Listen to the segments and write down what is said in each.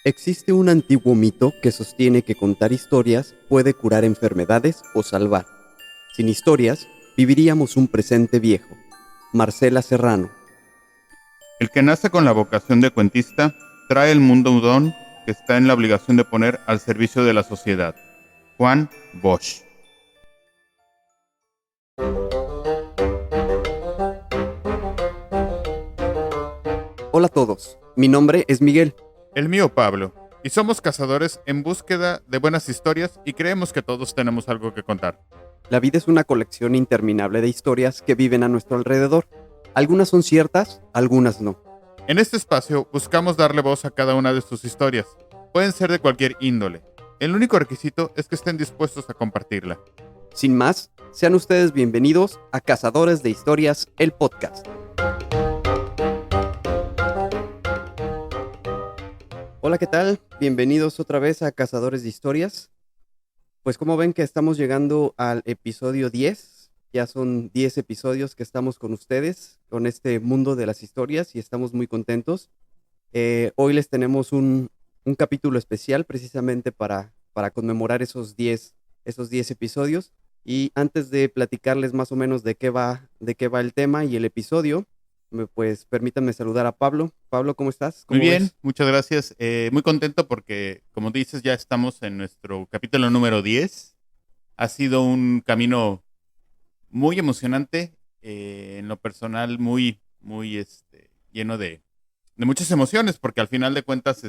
Existe un antiguo mito que sostiene que contar historias puede curar enfermedades o salvar. Sin historias, viviríamos un presente viejo. Marcela Serrano. El que nace con la vocación de cuentista trae al mundo un don que está en la obligación de poner al servicio de la sociedad. Juan Bosch. Hola a todos, mi nombre es Miguel. El mío Pablo. Y somos cazadores en búsqueda de buenas historias y creemos que todos tenemos algo que contar. La vida es una colección interminable de historias que viven a nuestro alrededor. Algunas son ciertas, algunas no. En este espacio buscamos darle voz a cada una de sus historias. Pueden ser de cualquier índole. El único requisito es que estén dispuestos a compartirla. Sin más, sean ustedes bienvenidos a Cazadores de Historias, el podcast. Hola, ¿qué tal? Bienvenidos otra vez a Cazadores de Historias. Pues como ven que estamos llegando al episodio 10, ya son 10 episodios que estamos con ustedes, con este mundo de las historias y estamos muy contentos. Hoy les tenemos un capítulo especial precisamente para conmemorar esos 10 episodios. Y antes de platicarles más o menos de qué va el tema y el episodio, pues permítanme saludar a Pablo. Pablo, ¿cómo estás? Muy ¿Cómo bien, ves? muchas gracias. Muy contento porque, como dices, ya estamos en nuestro capítulo número 10. Ha sido un camino muy emocionante, en lo personal muy lleno de muchas emociones, porque al final de cuentas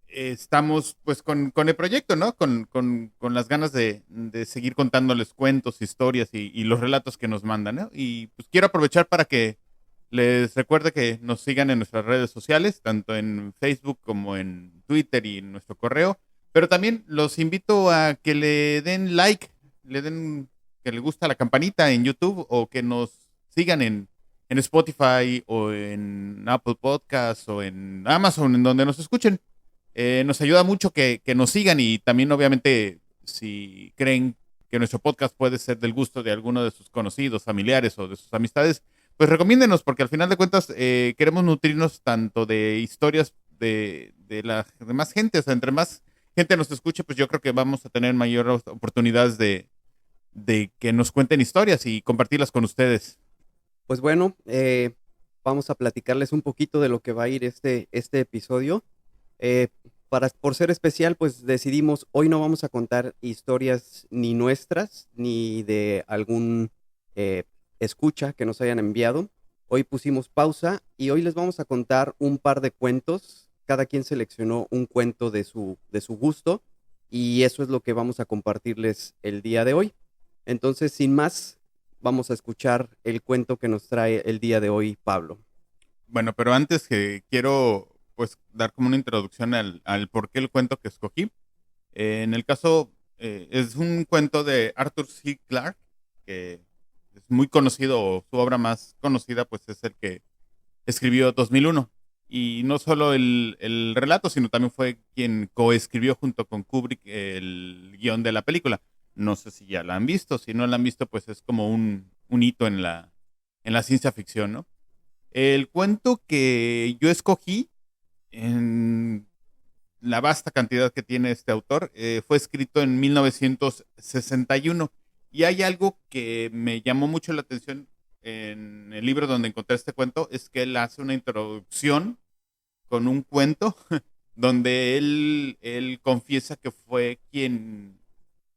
estamos pues con el proyecto, ¿no? Con las ganas de seguir contándoles cuentos, historias y los relatos que nos mandan, ¿no? Y pues quiero aprovechar para que les recuerde que nos sigan en nuestras redes sociales, tanto en Facebook como en Twitter y en nuestro correo. Pero también los invito a que le den like, le den que le gusta la campanita en YouTube o que nos sigan en Spotify o en Apple Podcasts o en Amazon, en donde nos escuchen. Nos ayuda mucho que nos sigan y también obviamente si creen que nuestro podcast puede ser del gusto de alguno de sus conocidos, familiares o de sus amistades, pues recomiéndenos, porque al final de cuentas queremos nutrirnos tanto de historias de la demás gente. O sea, entre más gente nos escuche, pues yo creo que vamos a tener mayores oportunidades de que nos cuenten historias y compartirlas con ustedes. Pues bueno, vamos a platicarles un poquito de lo que va a ir este episodio. Eh, por ser especial, pues decidimos, hoy no vamos a contar historias ni nuestras, ni de algún eh, escucha que nos hayan enviado. Hoy pusimos pausa y hoy les vamos a contar un par de cuentos. Cada quien seleccionó un cuento de su gusto y eso es lo que vamos a compartirles el día de hoy. Entonces, sin más, vamos a escuchar el cuento que nos trae el día de hoy Pablo. Bueno, pero antes que quiero pues dar como una introducción al por qué el cuento que escogí. En el caso, es un cuento de Arthur C. Clarke, que es muy conocido, o su obra más conocida, pues es el que escribió 2001. Y no solo el relato, sino también fue quien coescribió junto con Kubrick el guión de la película. No sé si ya la han visto, si no la han visto, pues es como un hito en la ciencia ficción, ¿no? El cuento que yo escogí en la vasta cantidad que tiene este autor, fue escrito en 1961 y hay algo que me llamó mucho la atención en el libro donde encontré este cuento, es que él hace una introducción con un cuento donde él confiesa que fue quien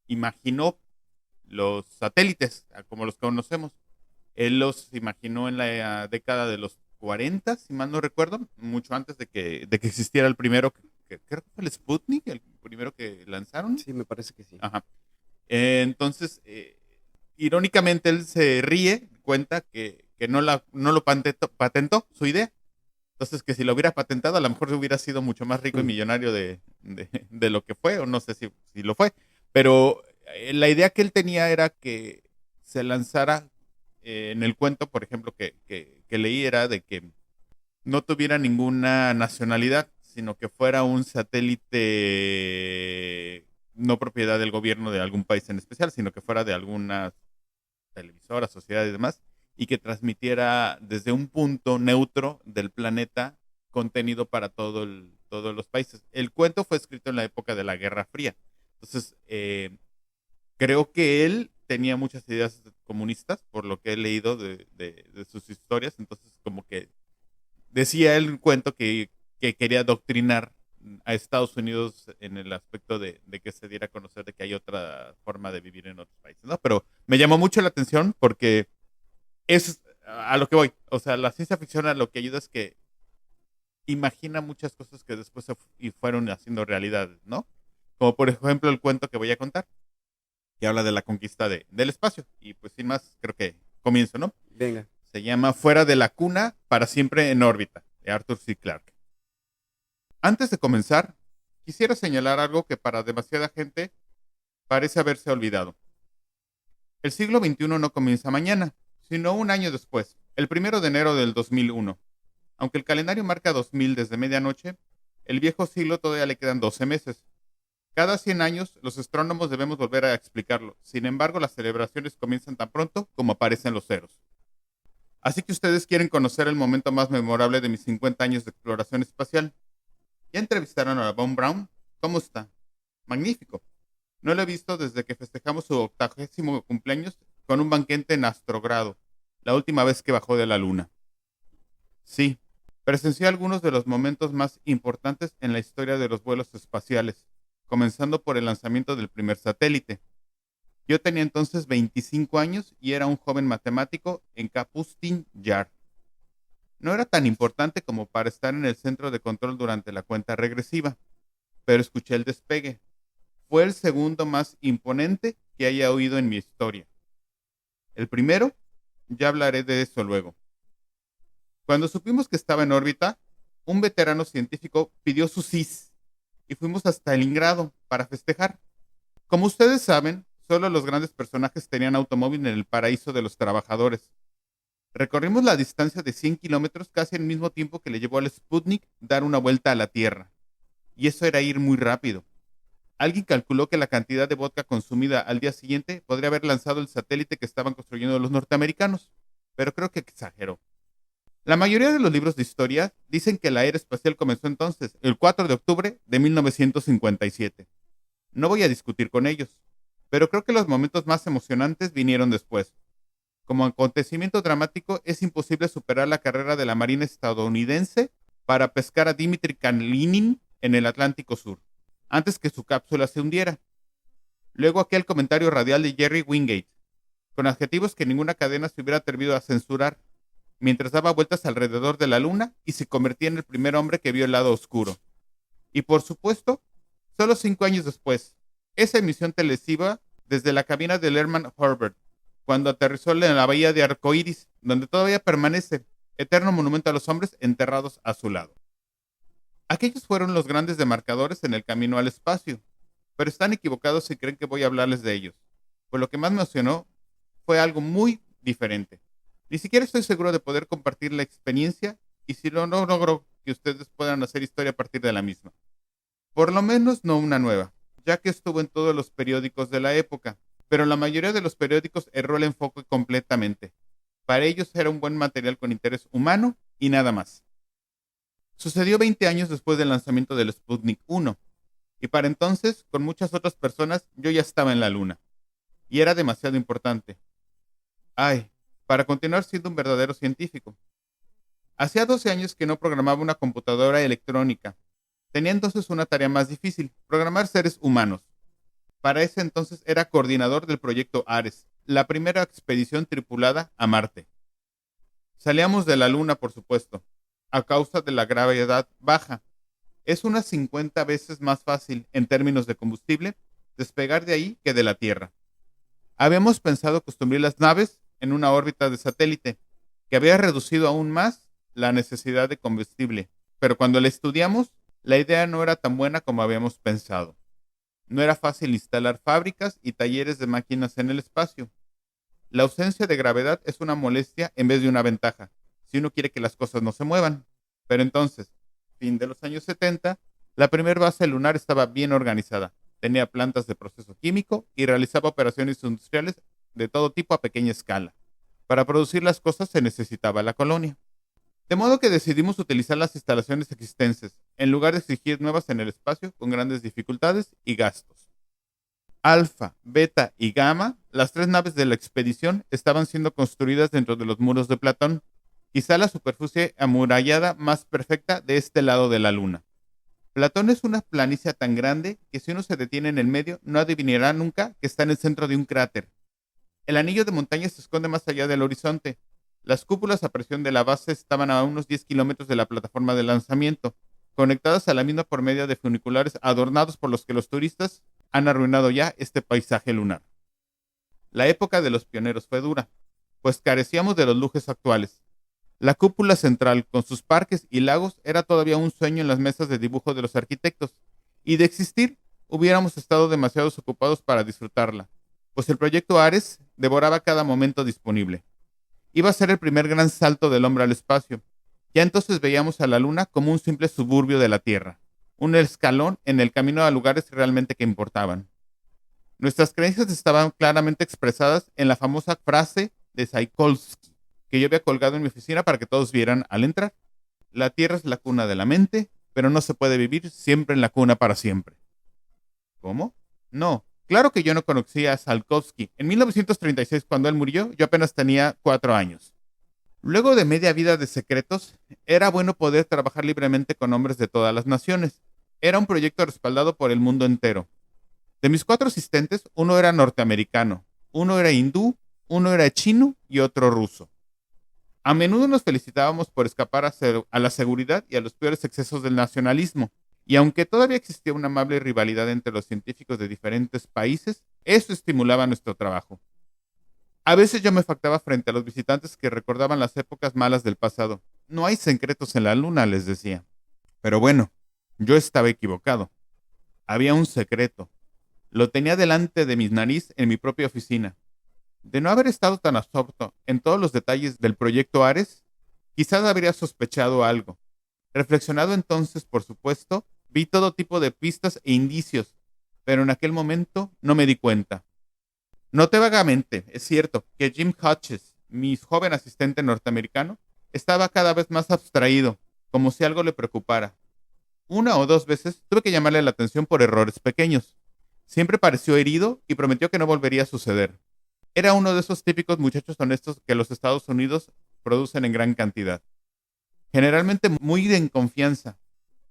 imaginó los satélites, como los conocemos. Él los imaginó en la década de los 40, si mal no recuerdo, mucho antes de que existiera el primero, que creo que fue el Sputnik, el primero que lanzaron. Sí, me parece que sí. Ajá. Entonces, irónicamente, él se ríe, cuenta que no lo patentó su idea. Entonces, que si lo hubiera patentado, a lo mejor hubiera sido mucho más rico y Mm. millonario de lo que fue, o no sé si lo fue. Pero la idea que él tenía era que se lanzara, en el cuento, por ejemplo, que leí, era de que no tuviera ninguna nacionalidad, sino que fuera un satélite no propiedad del gobierno de algún país en especial, sino que fuera de alguna televisora, sociedad y demás, y que transmitiera desde un punto neutro del planeta contenido para todo todos los países. El cuento fue escrito en la época de la Guerra Fría. Entonces, creo que él tenía muchas ideas comunistas, por lo que he leído de sus historias. Entonces, como que decía él un cuento que quería adoctrinar a Estados Unidos en el aspecto de que se diera a conocer de que hay otra forma de vivir en otros países, ¿no? Pero me llamó mucho la atención porque es a lo que voy. O sea, la ciencia ficción a lo que ayuda es que imagina muchas cosas que después y fueron haciendo realidad, ¿no? Como por ejemplo el cuento que voy a contar, que habla de la conquista del espacio. Y pues sin más, creo que comienzo, ¿no? Venga. Se llama Fuera de la cuna, para siempre en órbita, de Arthur C. Clarke. Antes de comenzar, quisiera señalar algo que para demasiada gente parece haberse olvidado. El siglo XXI no comienza mañana, sino un año después, el 1 de enero del 2001. Aunque el calendario marca 2000 desde medianoche, el viejo siglo todavía le quedan 12 meses. Cada 100 años, los astrónomos debemos volver a explicarlo. Sin embargo, las celebraciones comienzan tan pronto como aparecen los ceros. Así que ustedes quieren conocer el momento más memorable de mis 50 años de exploración espacial. ¿Ya entrevistaron a Von Braun? ¿Cómo está? Magnífico. No lo he visto desde que festejamos su 80º cumpleaños con un banquete en Astrogrado, la última vez que bajó de la Luna. Sí, presencié algunos de los momentos más importantes en la historia de los vuelos espaciales, comenzando por el lanzamiento del primer satélite. Yo tenía entonces 25 años y era un joven matemático en Kapustin Yar. No era tan importante como para estar en el centro de control durante la cuenta regresiva, pero escuché el despegue. Fue el segundo más imponente que haya oído en mi historia. El primero, ya hablaré de eso luego. Cuando supimos que estaba en órbita, un veterano científico pidió su CIS y fuimos hasta Stalingrado para festejar. Como ustedes saben, solo los grandes personajes tenían automóvil en el paraíso de los trabajadores. Recorrimos la distancia de 100 kilómetros casi al mismo tiempo que le llevó al Sputnik dar una vuelta a la Tierra. Y eso era ir muy rápido. Alguien calculó que la cantidad de vodka consumida al día siguiente podría haber lanzado el satélite que estaban construyendo los norteamericanos, pero creo que exageró. La mayoría de los libros de historia dicen que la era espacial comenzó entonces, el 4 de octubre de 1957. No voy a discutir con ellos, pero creo que los momentos más emocionantes vinieron después. Como acontecimiento dramático, es imposible superar la carrera de la Marina estadounidense para pescar a Dmitry Kalinin en el Atlántico Sur, antes que su cápsula se hundiera. Luego aquel comentario radial de Jerry Wingate, con adjetivos que ninguna cadena se hubiera atrevido a censurar, mientras daba vueltas alrededor de la Luna y se convertía en el primer hombre que vio el lado oscuro. Y por supuesto, solo 5 años después, esa emisión televisiva desde la cabina del Herman Herbert, cuando aterrizó en la bahía de Arcoíris, donde todavía permanece, eterno monumento a los hombres enterrados a su lado. Aquellos fueron los grandes demarcadores en el camino al espacio, pero están equivocados si creen que voy a hablarles de ellos, pues lo que más me emocionó fue algo muy diferente. Ni siquiera estoy seguro de poder compartir la experiencia y si no logro que ustedes puedan hacer historia a partir de la misma. Por lo menos no una nueva, ya que estuvo en todos los periódicos de la época, pero la mayoría de los periódicos erró el enfoque completamente. Para ellos era un buen material con interés humano y nada más. Sucedió 20 años después del lanzamiento del Sputnik 1, y para entonces, con muchas otras personas, yo ya estaba en la Luna. Y era demasiado importante. Ay, para continuar siendo un verdadero científico. Hacía 12 años que no programaba una computadora electrónica. Tenía entonces una tarea más difícil, programar seres humanos. Para ese entonces era coordinador del proyecto Ares, la primera expedición tripulada a Marte. Salíamos de la Luna, por supuesto, a causa de la gravedad baja. Es unas 50 veces más fácil, en términos de combustible, despegar de ahí que de la Tierra. Habíamos pensado construir las naves en una órbita de satélite, que había reducido aún más la necesidad de combustible, pero cuando la estudiamos, la idea no era tan buena como habíamos pensado. No era fácil instalar fábricas y talleres de máquinas en el espacio. La ausencia de gravedad es una molestia en vez de una ventaja, si uno quiere que las cosas no se muevan. Pero entonces, fin de los años 70, la primera base lunar estaba bien organizada. Tenía plantas de proceso químico y realizaba operaciones industriales de todo tipo a pequeña escala. Para producir las cosas se necesitaba la colonia. De modo que decidimos utilizar las instalaciones existentes, en lugar de exigir nuevas en el espacio con grandes dificultades y gastos. Alfa, Beta y Gamma, las tres naves de la expedición, estaban siendo construidas dentro de los muros de Platón, quizá la superficie amurallada más perfecta de este lado de la Luna. Platón es una planicie tan grande que si uno se detiene en el medio no adivinará nunca que está en el centro de un cráter. El anillo de montañas se esconde más allá del horizonte. Las cúpulas a presión de la base estaban a unos 10 kilómetros de la plataforma de lanzamiento, conectadas a la misma por medio de funiculares adornados por los que los turistas han arruinado ya este paisaje lunar. La época de los pioneros fue dura, pues carecíamos de los lujos actuales. La cúpula central, con sus parques y lagos, era todavía un sueño en las mesas de dibujo de los arquitectos, y de existir, hubiéramos estado demasiado ocupados para disfrutarla, pues el proyecto Ares devoraba cada momento disponible. Iba a ser el primer gran salto del hombre al espacio. Ya entonces veíamos a la Luna como un simple suburbio de la Tierra, un escalón en el camino a lugares realmente que importaban. Nuestras creencias estaban claramente expresadas en la famosa frase de Tsiolkovsky, que yo había colgado en mi oficina para que todos vieran al entrar. La Tierra es la cuna de la mente, pero no se puede vivir siempre en la cuna para siempre. ¿Cómo? No, claro que yo no conocía a Tsiolkovsky. En 1936, cuando él murió, yo apenas tenía 4 años. Luego de media vida de secretos, era bueno poder trabajar libremente con hombres de todas las naciones. Era un proyecto respaldado por el mundo entero. De mis 4 asistentes, uno era norteamericano, uno era hindú, uno era chino y otro ruso. A menudo nos felicitábamos por escapar a la seguridad y a los peores excesos del nacionalismo, y aunque todavía existía una amable rivalidad entre los científicos de diferentes países, eso estimulaba nuestro trabajo. A veces yo me factaba frente a los visitantes que recordaban las épocas malas del pasado. No hay secretos en la Luna, les decía. Pero bueno, yo estaba equivocado. Había un secreto. Lo tenía delante de mi nariz en mi propia oficina. De no haber estado tan absorto en todos los detalles del proyecto Ares, quizás habría sospechado algo. Reflexionado entonces, por supuesto, vi todo tipo de pistas e indicios, pero en aquel momento no me di cuenta. Noté vagamente, es cierto, que Jim Hodges, mi joven asistente norteamericano, estaba cada vez más abstraído, como si algo le preocupara. 1 o 2 veces tuve que llamarle la atención por errores pequeños. Siempre pareció herido y prometió que no volvería a suceder. Era uno de esos típicos muchachos honestos que los Estados Unidos producen en gran cantidad. Generalmente muy en confianza,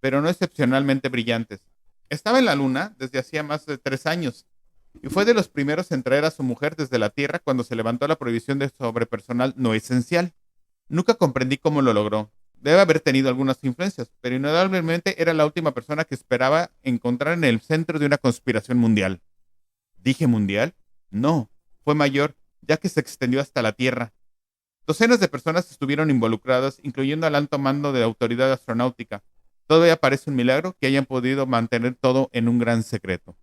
pero no excepcionalmente brillantes. Estaba en la Luna desde hacía más de 3 años y fue de los primeros en traer a su mujer desde la Tierra cuando se levantó la prohibición de sobrepersonal no esencial. Nunca comprendí cómo lo logró. Debe haber tenido algunas influencias, pero indudablemente era la última persona que esperaba encontrar en el centro de una conspiración mundial. ¿Dije mundial? No, fue mayor, ya que se extendió hasta la Tierra. Docenas de personas estuvieron involucradas, incluyendo al alto mando de la autoridad astronáutica. Todavía parece un milagro que hayan podido mantener todo en un gran secreto.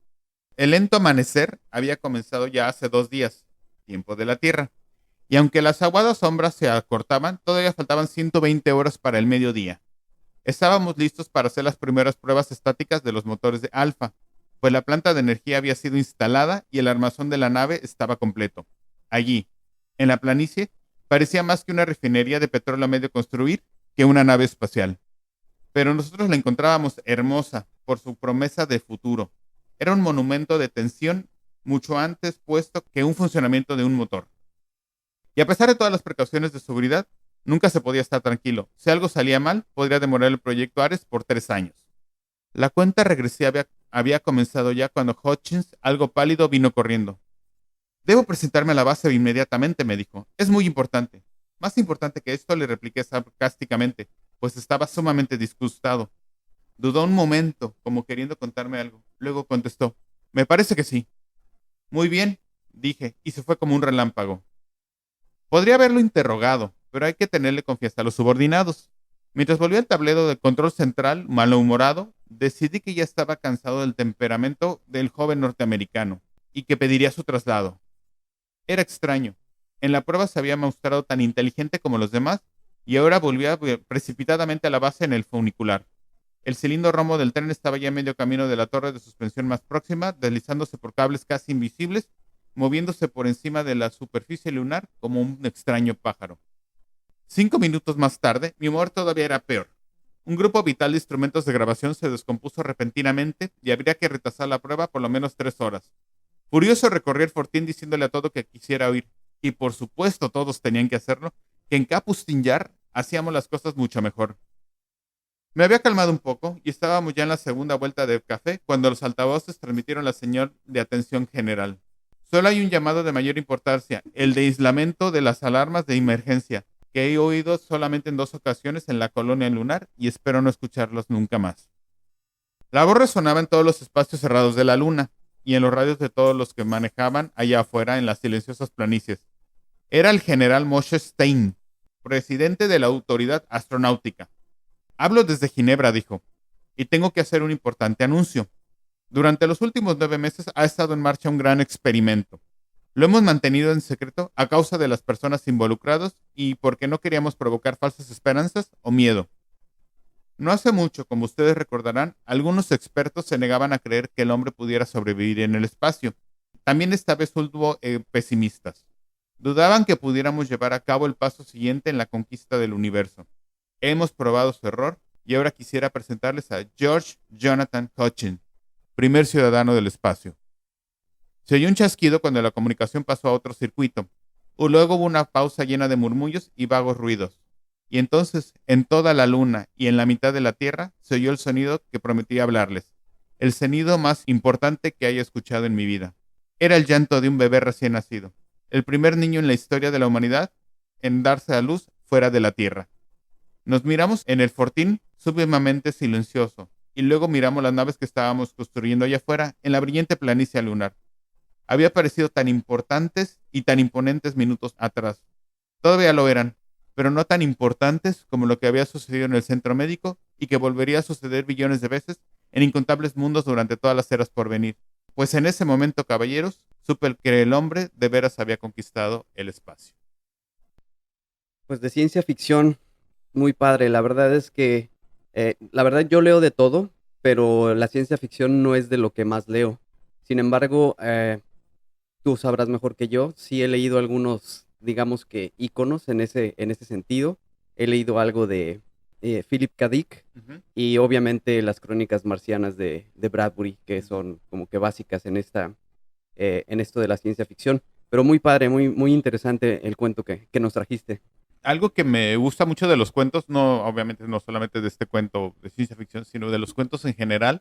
El lento amanecer había comenzado ya hace 2 días, tiempo de la Tierra, y aunque las aguadas sombras se acortaban, todavía faltaban 120 horas para el mediodía. Estábamos listos para hacer las primeras pruebas estáticas de los motores de Alfa, pues la planta de energía había sido instalada y el armazón de la nave estaba completo. Allí, en la planicie, parecía más que una refinería de petróleo a medio construir que una nave espacial. Pero nosotros la encontrábamos hermosa por su promesa de futuro. Era un monumento de tensión mucho antes puesto que un funcionamiento de un motor. Y a pesar de todas las precauciones de seguridad, nunca se podía estar tranquilo. Si algo salía mal, podría demorar el proyecto Ares por 3 años. La cuenta regresiva había comenzado ya cuando Hutchins, algo pálido, vino corriendo. Debo presentarme a la base inmediatamente, me dijo. Es muy importante. Más importante que esto, le repliqué sarcásticamente, pues estaba sumamente disgustado. Dudó un momento, como queriendo contarme algo. Luego contestó, me parece que sí. Muy bien, dije, y se fue como un relámpago. Podría haberlo interrogado, pero hay que tenerle confianza a los subordinados. Mientras volvía al tablero de control central, malhumorado, decidí que ya estaba cansado del temperamento del joven norteamericano y que pediría su traslado. Era extraño. En la prueba se había mostrado tan inteligente como los demás y ahora volvía precipitadamente a la base en el funicular. El cilindro romo del tren estaba ya a medio camino de la torre de suspensión más próxima, deslizándose por cables casi invisibles, moviéndose por encima de la superficie lunar como un extraño pájaro. 5 minutos más tarde, mi humor todavía era peor. Un grupo vital de instrumentos de grabación se descompuso repentinamente y habría que retrasar la prueba por lo menos 3 horas. Furioso recorrí el fortín diciéndole a todo que quisiera oír, y por supuesto todos tenían que hacerlo, que en Capustinjar hacíamos las cosas mucho mejor. Me había calmado un poco y estábamos ya en la segunda vuelta del café cuando los altavoces transmitieron la señal de atención general. Solo hay un llamado de mayor importancia, el de aislamiento de las alarmas de emergencia, que he oído solamente en 2 ocasiones en la colonia lunar y espero no escucharlos nunca más. La voz resonaba en todos los espacios cerrados de la luna y en los radios de todos los que manejaban allá afuera en las silenciosas planicies. Era el general Moshe Stein, presidente de la Autoridad Astronáutica. Hablo desde Ginebra, dijo, y tengo que hacer un importante anuncio. Durante los últimos 9 meses ha estado en marcha un gran experimento. Lo hemos mantenido en secreto a causa de las personas involucradas y porque no queríamos provocar falsas esperanzas o miedo. No hace mucho, como ustedes recordarán, algunos expertos se negaban a creer que el hombre pudiera sobrevivir en el espacio. También esta vez hubo pesimistas. Dudaban que pudiéramos llevar a cabo el paso siguiente en la conquista del universo. Hemos probado su error y ahora quisiera presentarles a George Jonathan Hutchins, primer ciudadano del espacio. Se oyó un chasquido cuando la comunicación pasó a otro circuito. Luego hubo una pausa llena de murmullos y vagos ruidos. Y entonces, en toda la luna y en la mitad de la tierra, se oyó el sonido que prometía hablarles. El sonido más importante que haya escuchado en mi vida. Era el llanto de un bebé recién nacido. El primer niño en la historia de la humanidad en darse a luz fuera de la tierra. Nos miramos en el fortín sumamente silencioso, y luego miramos las naves que estábamos construyendo allá afuera en la brillante planicie lunar. Había parecido tan importantes y tan imponentes minutos atrás. Todavía lo eran, pero no tan importantes como lo que había sucedido en el centro médico y que volvería a suceder billones de veces en incontables mundos durante todas las eras por venir. Pues en ese momento, caballeros, supe que el hombre de veras había conquistado el espacio. Pues de ciencia ficción, muy padre. La verdad es que, la verdad yo leo de todo, pero la ciencia ficción no es de lo que más leo. Sin embargo, tú sabrás mejor que yo, sí he leído algunos, digamos que íconos en ese sentido. He leído algo de Philip K. Dick Ujú. y obviamente las crónicas marcianas de Bradbury, que son como que básicas en esto de la ciencia ficción. Pero muy padre, muy interesante el cuento que nos trajiste. Algo que me gusta mucho de los cuentos, no, obviamente no solamente de este cuento de ciencia ficción, sino de los cuentos en general,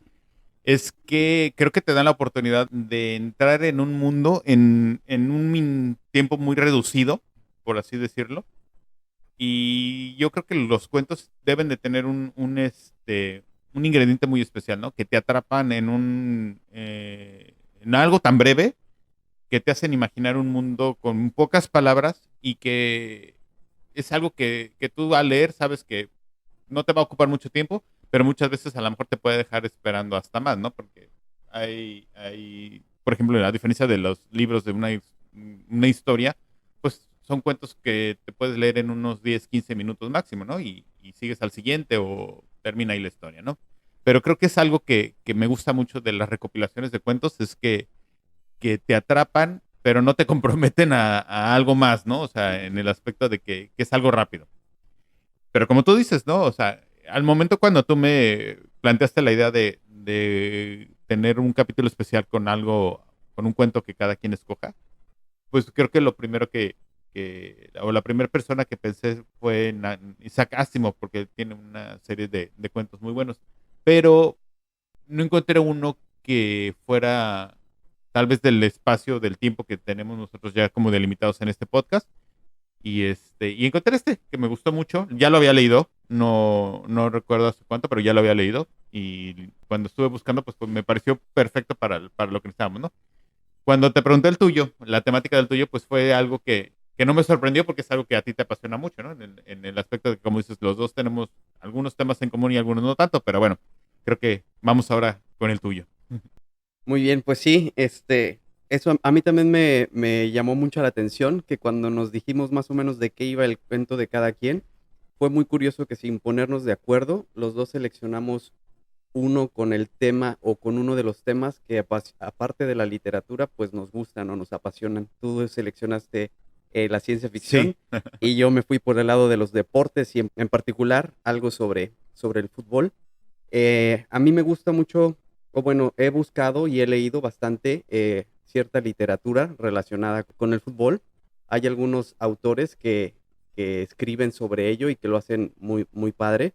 es que creo que te dan la oportunidad de entrar en un mundo en un tiempo muy reducido, por así decirlo. Y yo creo que los cuentos deben de tener un ingrediente muy especial, ¿no? Que te atrapan en algo tan breve que te hacen imaginar un mundo con pocas palabras y que es algo que tú al leer sabes que no te va a ocupar mucho tiempo, pero muchas veces a lo mejor te puede dejar esperando hasta más, ¿no? Porque por ejemplo, a diferencia de los libros de una historia, pues son cuentos que te puedes leer en unos 10, 15 minutos máximo, ¿no? Y sigues al siguiente o termina ahí la historia, ¿no? Pero creo que es algo que me gusta mucho de las recopilaciones de cuentos, es que te atrapan, pero no te comprometen a algo más, ¿no? O sea, en el aspecto de que es algo rápido. Pero como tú dices, ¿no? O sea, al momento cuando tú me planteaste la idea de tener un capítulo especial con algo, con un cuento que cada quien escoja, pues creo que lo primero o la primera persona que pensé fue en Isaac Asimov, porque tiene una serie de cuentos muy buenos. Pero no encontré uno que fuera tal vez del espacio, del tiempo que tenemos nosotros ya como delimitados en este podcast. Y encontré este que me gustó mucho. Ya lo había leído, no recuerdo hace cuánto, pero ya lo había leído. Y cuando estuve buscando, pues me pareció perfecto para lo que necesitábamos, ¿no? Cuando te pregunté el tuyo, la temática del tuyo, pues fue algo que no me sorprendió porque es algo que a ti te apasiona mucho, ¿no? En el aspecto de que, como dices, los dos tenemos algunos temas en común y algunos no tanto, pero bueno, creo que vamos ahora con el tuyo. Muy bien, pues sí, eso a mí también me llamó mucho la atención, que cuando nos dijimos más o menos de qué iba el cuento de cada quien, fue muy curioso que sin ponernos de acuerdo, los dos seleccionamos uno con el tema o con uno de los temas que aparte de la literatura, pues nos gustan o nos apasionan. Tú seleccionaste la ciencia ficción, Sí. y yo me fui por el lado de los deportes y en particular algo sobre el fútbol. A mí me gusta mucho, o bueno, he buscado y he leído bastante cierta literatura relacionada con el fútbol. Hay algunos autores que escriben sobre ello y que lo hacen muy, muy padre.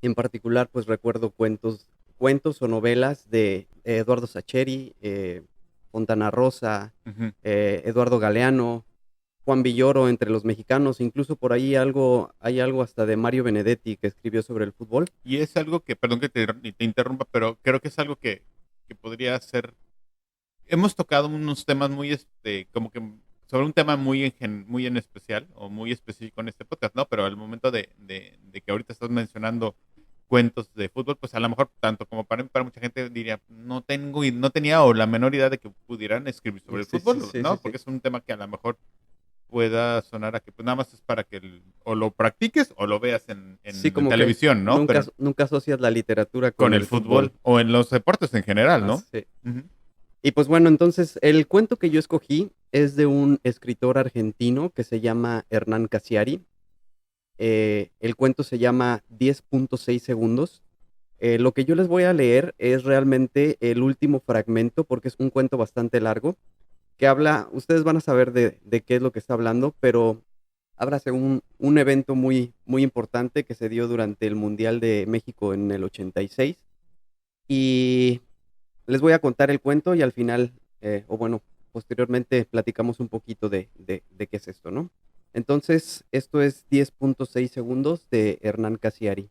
En particular, pues recuerdo cuentos o novelas de Eduardo Sacheri, Fontana Rosa, Ujú. Eduardo Galeano, Juan Villoro entre los mexicanos, incluso por ahí hay algo hasta de Mario Benedetti que escribió sobre el fútbol. Y es algo que, perdón que te interrumpa, pero creo que es algo que podría ser. Hemos tocado unos temas muy, como que sobre un tema muy en especial o muy específico en este podcast, ¿no? Pero al momento de que ahorita estás mencionando cuentos de fútbol, pues a lo mejor tanto como para mucha gente diría, no tenía o la menor idea de que pudieran escribir sobre el Sí, sí, fútbol, sí, sí, ¿no? sí. Porque es un tema que a lo mejor pueda sonar a que pues nada más es para que o lo practiques o lo veas Sí, en como que televisión, ¿no? Pero nunca asocias la literatura con con el el fútbol. fútbol o en los deportes en general, ¿no? Sí. Ujú. Y pues bueno, entonces el cuento que yo escogí es de un escritor argentino que se llama Hernán Casiari. El cuento se llama 10.6 segundos. Lo que yo les voy a leer es realmente el último fragmento porque es un cuento bastante largo que habla, ustedes van a saber de qué es lo que está hablando, pero habla de un evento muy, muy importante que se dio durante el Mundial de México en el 86. Y les voy a contar el cuento y al final, o bueno, posteriormente platicamos un poquito de qué es esto, ¿no? Entonces, esto es 10.6 segundos de Hernán Casiari.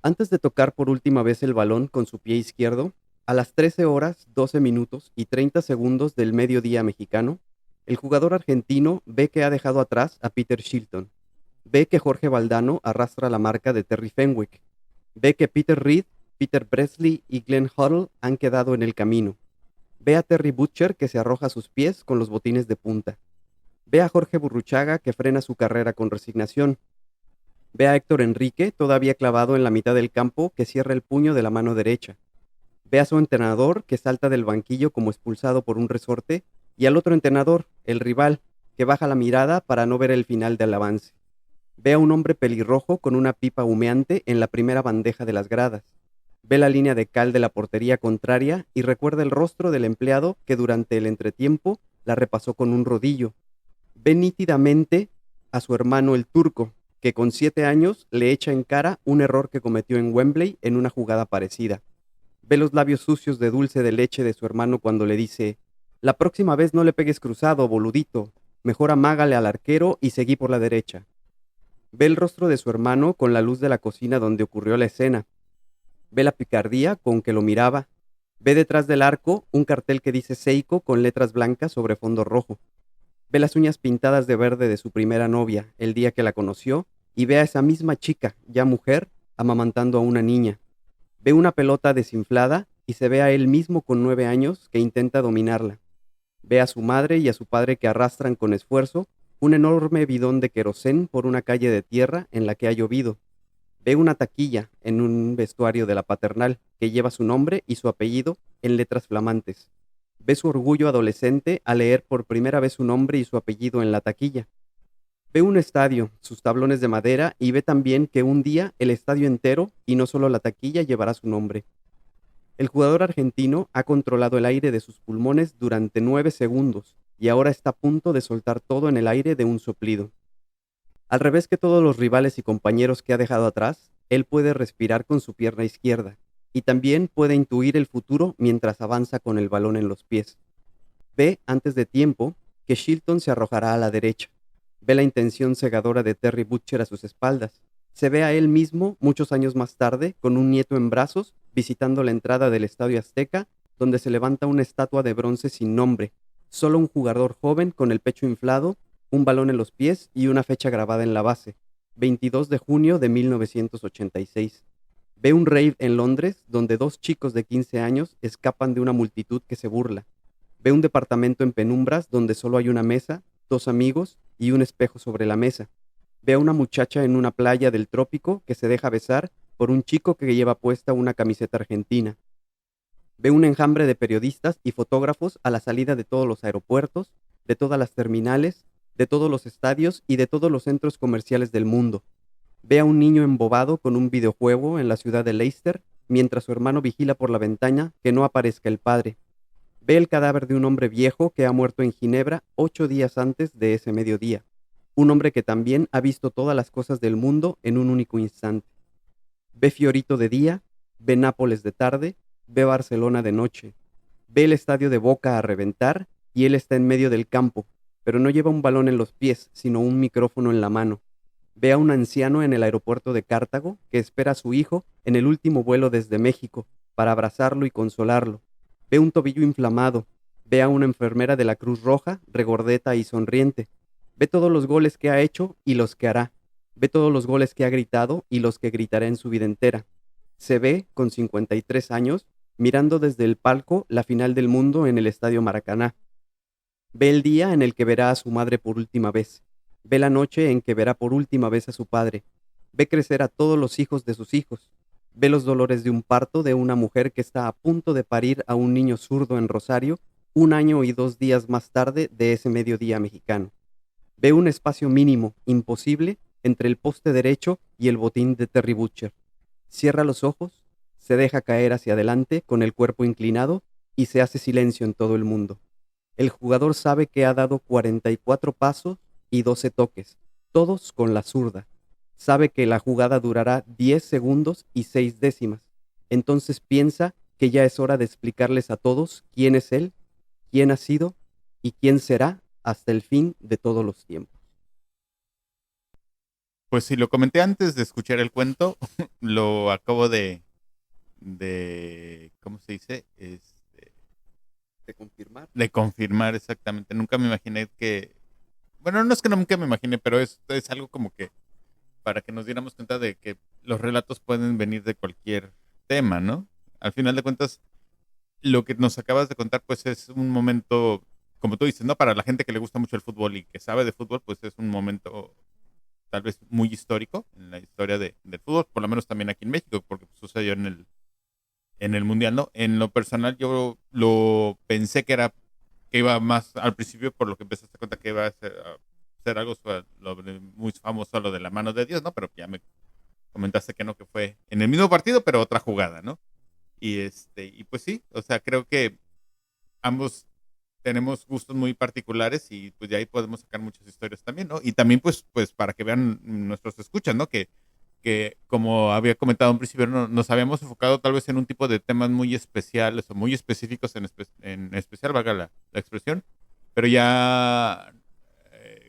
Antes de tocar por última vez el balón con su pie izquierdo, a las 13 horas, 12 minutos y 30 segundos del mediodía mexicano, el jugador argentino ve que ha dejado atrás a Peter Shilton. Ve que Jorge Valdano arrastra la marca de Terry Fenwick. Ve que Peter Reed, Peter Presley y Glenn Hoddle han quedado en el camino. Ve a Terry Butcher que se arroja a sus pies con los botines de punta. Ve a Jorge Burruchaga que frena su carrera con resignación. Ve a Héctor Enrique, todavía clavado en la mitad del campo, que cierra el puño de la mano derecha. Ve a su entrenador, que salta del banquillo como expulsado por un resorte, y al otro entrenador, el rival, que baja la mirada para no ver el final del avance. Ve a un hombre pelirrojo con una pipa humeante en la primera bandeja de las gradas. Ve la línea de cal de la portería contraria y recuerda el rostro del empleado que durante el entretiempo la repasó con un rodillo. Ve nítidamente a su hermano el turco, que con 7 años le echa en cara un error que cometió en Wembley en una jugada parecida. Ve los labios sucios de dulce de leche de su hermano cuando le dice: la próxima vez no le pegues cruzado, boludito. Mejor amágale al arquero y seguí por la derecha. Ve el rostro de su hermano con la luz de la cocina donde ocurrió la escena. Ve la picardía con que lo miraba. Ve detrás del arco un cartel que dice Seiko con letras blancas sobre fondo rojo. Ve las uñas pintadas de verde de su primera novia el día que la conoció y ve a esa misma chica, ya mujer, amamantando a una niña. Ve una pelota desinflada y se ve a él mismo con 9 años que intenta dominarla. Ve a su madre y a su padre que arrastran con esfuerzo un enorme bidón de querosén por una calle de tierra en la que ha llovido. Ve una taquilla en un vestuario de la paternal que lleva su nombre y su apellido en letras flamantes. Ve su orgullo adolescente al leer por primera vez su nombre y su apellido en la taquilla. Ve un estadio, sus tablones de madera y ve también que un día el estadio entero y no solo la taquilla llevará su nombre. El jugador argentino ha controlado el aire de sus pulmones durante 9 segundos y ahora está a punto de soltar todo en el aire de un soplido. Al revés que todos los rivales y compañeros que ha dejado atrás, él puede respirar con su pierna izquierda y también puede intuir el futuro mientras avanza con el balón en los pies. Ve, antes de tiempo, que Shilton se arrojará a la derecha. Ve la intención cegadora de Terry Butcher a sus espaldas. Se ve a él mismo, muchos años más tarde, con un nieto en brazos, visitando la entrada del Estadio Azteca, donde se levanta una estatua de bronce sin nombre, solo un jugador joven con el pecho inflado, un balón en los pies y una fecha grabada en la base, 22 de junio de 1986. Ve un rave en Londres, donde dos chicos de 15 años escapan de una multitud que se burla. Ve un departamento en penumbras donde solo hay una mesa, dos amigos y un espejo sobre la mesa. Ve a una muchacha en una playa del trópico que se deja besar por un chico que lleva puesta una camiseta argentina. Ve un enjambre de periodistas y fotógrafos a la salida de todos los aeropuertos, de todas las terminales, de todos los estadios y de todos los centros comerciales del mundo. Ve a un niño embobado con un videojuego en la ciudad de Leicester, mientras su hermano vigila por la ventana que no aparezca el padre. Ve el cadáver de un hombre viejo que ha muerto en Ginebra 8 días antes de ese mediodía. Un hombre que también ha visto todas las cosas del mundo en un único instante. Ve Fiorito de día, ve Nápoles de tarde, ve Barcelona de noche. Ve el estadio de Boca a reventar y él está en medio del campo, pero no lleva un balón en los pies, sino un micrófono en la mano. Ve a un anciano en el aeropuerto de Cartago que espera a su hijo en el último vuelo desde México para abrazarlo y consolarlo. Ve un tobillo inflamado. Ve a una enfermera de la Cruz Roja, regordeta y sonriente. Ve todos los goles que ha hecho y los que hará. Ve todos los goles que ha gritado y los que gritará en su vida entera. Se ve, con 53 años, mirando desde el palco la final del mundo en el Estadio Maracaná. Ve el día en el que verá a su madre por última vez. Ve la noche en que verá por última vez a su padre. Ve crecer a todos los hijos de sus hijos. Ve los dolores de un parto de una mujer que está a punto de parir a un niño zurdo en Rosario 1 año y 2 días más tarde de ese mediodía mexicano. Ve un espacio mínimo, imposible, entre el poste derecho y el botín de Terry Butcher. Cierra los ojos, se deja caer hacia adelante con el cuerpo inclinado y se hace silencio en todo el mundo. El jugador sabe que ha dado 44 pasos y 12 toques, todos con la zurda. Sabe que la jugada durará 10 segundos y 6 décimas. Entonces piensa que ya es hora de explicarles a todos quién es él, quién ha sido y quién será hasta el fin de todos los tiempos. Pues si lo comenté antes de escuchar el cuento, lo acabo ¿cómo se dice? ¿De confirmar? De confirmar exactamente. Nunca me imaginé que, bueno, no es que nunca me imaginé, pero es algo como que para que nos diéramos cuenta de que los relatos pueden venir de cualquier tema, ¿no? Al final de cuentas, lo que nos acabas de contar, pues es un momento, como tú dices, ¿no? Para la gente que le gusta mucho el fútbol y que sabe de fútbol, pues es un momento tal vez muy histórico en la historia del fútbol, por lo menos también aquí en México, porque sucedió en el Mundial, ¿no? En lo personal, yo lo pensé que iba más al principio, por lo que empezaste a contar que iba a ser algo muy famoso, lo de la mano de Dios, ¿no? Pero ya me comentaste que no, que fue en el mismo partido, pero otra jugada, ¿no? Y pues sí, o sea, creo que ambos tenemos gustos muy particulares y pues de ahí podemos sacar muchas historias también, ¿no? Y también pues para que vean nuestros escuchas, ¿no? Que como había comentado en principio, nos habíamos enfocado tal vez en un tipo de temas muy especiales o muy específicos en especial, valga la expresión, pero ya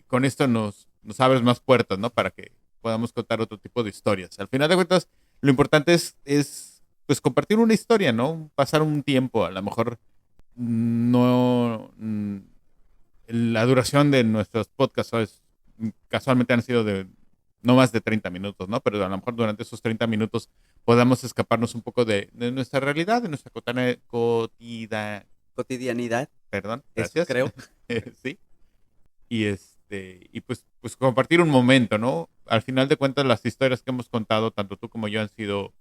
con esto nos abres más puertas, ¿no? Para que podamos contar otro tipo de historias. Al final de cuentas, lo importante es pues compartir una historia, ¿no? Pasar un tiempo, a lo mejor no la duración de nuestros podcasts casualmente han sido de no más de 30 minutos, ¿no? Pero a lo mejor durante esos 30 minutos podamos escaparnos un poco de nuestra realidad, de nuestra Cotidianidad, perdón, eso gracias. creo. Sí. Y pues compartir un momento, ¿no? Al final de cuentas, las historias que hemos contado, tanto tú como yo, han sido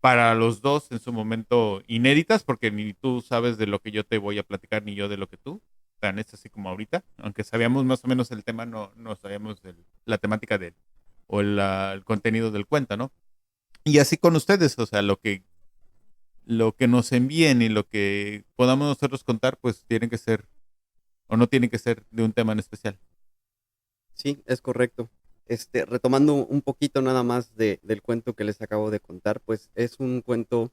para los dos en su momento inéditas, porque ni tú sabes de lo que yo te voy a platicar, ni yo de lo que tú. Tan es así como ahorita. Aunque sabíamos más o menos el tema, no sabíamos la temática o el contenido del cuento, ¿no? Y así con ustedes, o sea, lo que nos envíen y lo que podamos nosotros contar, pues tienen que ser, o no tienen que ser de un tema en especial. Sí, es correcto. Retomando un poquito nada más del cuento que les acabo de contar, pues es un cuento,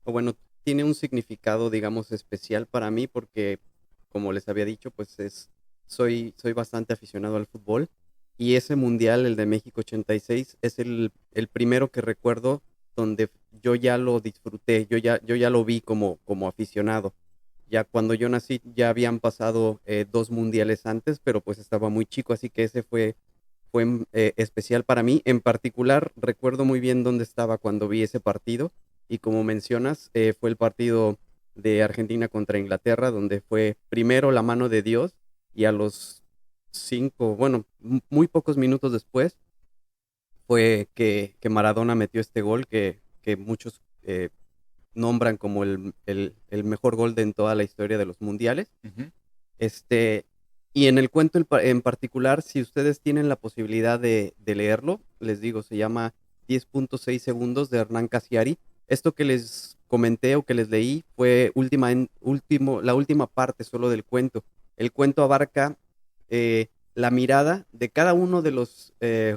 o bueno, tiene un significado, digamos, especial para mí porque, como les había dicho, pues soy bastante aficionado al fútbol y ese mundial, el de México 86, es el primero que recuerdo donde yo ya lo disfruté, yo ya lo vi como aficionado. Ya cuando yo nací ya habían pasado 2 mundiales antes, pero pues estaba muy chico, así que ese fue especial para mí. En particular, recuerdo muy bien dónde estaba cuando vi ese partido y como mencionas, fue el partido de Argentina contra Inglaterra, donde fue primero la mano de Dios y a los 5, bueno, muy pocos minutos después fue que Maradona metió este gol que muchos nombran como el mejor gol en toda la historia de los mundiales. Ujú. Este, y en el cuento en particular, si ustedes tienen la posibilidad de leerlo, les digo, se llama 10.6 segundos de Hernán Casiari. Esto que les comenté o que les leí fue la última parte solo del cuento. El cuento abarca la mirada de cada uno de los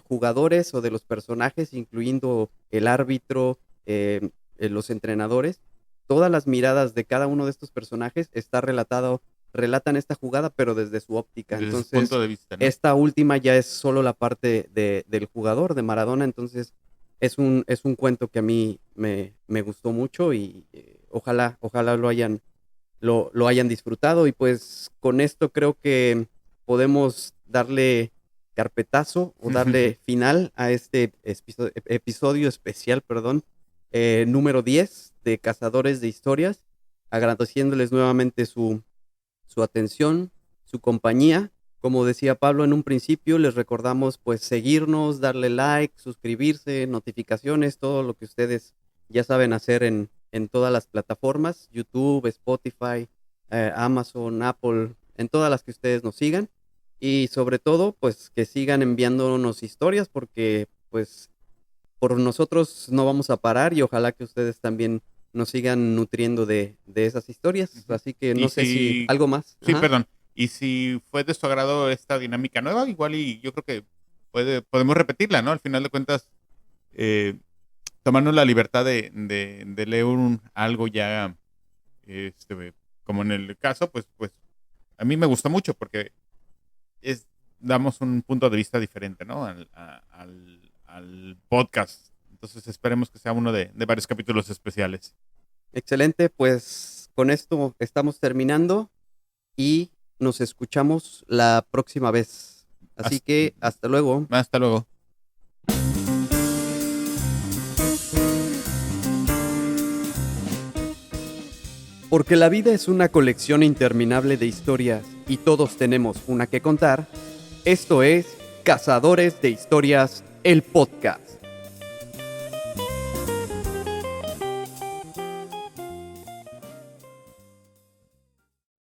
jugadores o de los personajes, incluyendo el árbitro, los entrenadores. Todas las miradas de cada uno de estos personajes relatan esta jugada, pero desde su óptica. Desde su Entonces, punto de vista, ¿no? esta última ya es solo la parte del jugador, de Maradona. Entonces, es un cuento que a mí me gustó mucho y ojalá lo hayan disfrutado. Y pues con esto creo que podemos darle carpetazo o darle final a este episodio especial, perdón, número 10 de Cazadores de Historias, agradeciéndoles nuevamente su atención, su compañía. Como decía Pablo en un principio, les recordamos pues seguirnos, darle like, suscribirse, notificaciones, todo lo que ustedes ya saben hacer en todas las plataformas, YouTube, Spotify, Amazon, Apple, en todas las que ustedes nos sigan. Y sobre todo, pues que sigan enviándonos historias porque pues por nosotros no vamos a parar y ojalá que ustedes también nos sigan nutriendo de esas historias. Así que no sé si algo más. Sí, Ajá. perdón. Y si fue de su agrado esta dinámica nueva, igual y yo creo que podemos repetirla, ¿no? Al final de cuentas, eh, tomarnos la libertad de leer algo ya, como en el caso, pues a mí me gustó mucho porque damos un punto de vista diferente, ¿no? Al podcast. Entonces esperemos que sea uno de varios capítulos especiales. Excelente, pues con esto estamos terminando y nos escuchamos la próxima vez. Así que hasta luego. Hasta luego. Porque la vida es una colección interminable de historias y todos tenemos una que contar, esto es Cazadores de Historias, el podcast.